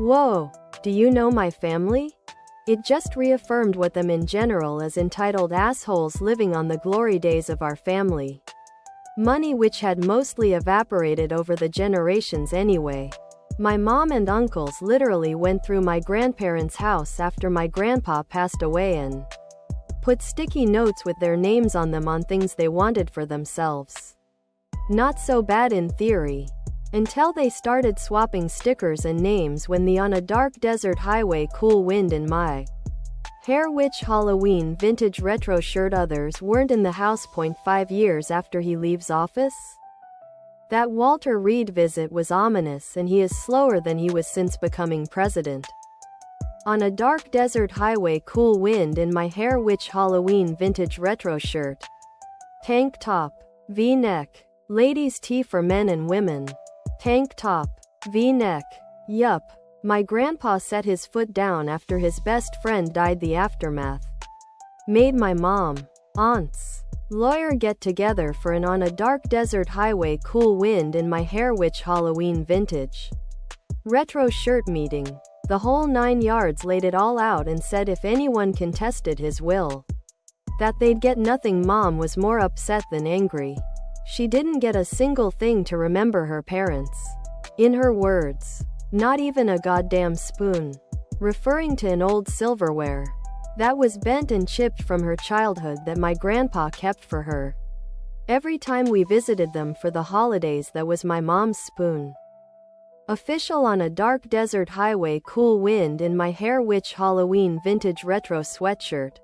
Whoa, do you know my family? It just reaffirmed what them in general as entitled assholes living on the glory days of our family. Money which had mostly evaporated over the generations anyway. My mom and uncles literally went through my grandparents' house after my grandpa passed away and put sticky notes with their names on them on things they wanted for themselves. Not so bad in theory. Until they started swapping stickers and names when the On a Dark Desert Highway Cool Wind in My Hair Witch Halloween vintage retro shirt others weren't in the house. 5 years after he leaves office? That Walter Reed visit was ominous, and he is slower than he was since becoming president. On a Dark Desert Highway Cool Wind in My Hair Witch Halloween vintage retro shirt. Tank top, V-neck. Ladies' tee for men and women. Tank top, V-neck. Yup. My grandpa set his foot down after his best friend died. The aftermath made my mom, aunts, lawyer get together for an On a Dark Desert Highway Cool Wind in My Hair Witch Halloween vintage retro shirt meeting. The whole 9 yards, laid it all out and said if anyone contested his will, that they'd get nothing. Mom was more upset than angry. She didn't get a single thing to remember her parents. In her words, not even a goddamn spoon. Referring to an old silverware that was bent and chipped from her childhood that my grandpa kept for her. Every time we visited them for the holidays, that was my mom's spoon. Official On a Dark Desert Highway Cool Wind in My Hair Witch Halloween vintage retro sweatshirt.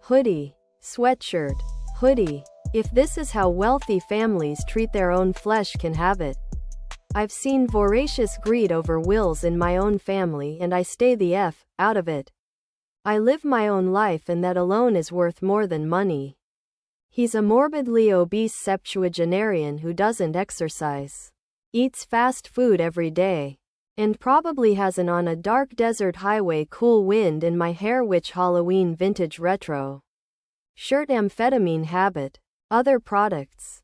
Hoodie. Sweatshirt. Hoodie. If this is how wealthy families treat their own flesh, can have it. I've seen voracious greed over wills in my own family, and I stay the F out of it. I live my own life, and that alone is worth more than money. He's a morbidly obese septuagenarian who doesn't exercise, eats fast food every day, and probably has an On a Dark Desert Highway Cool Wind in My Hair Witch Halloween vintage retro shirt amphetamine habit. Other products.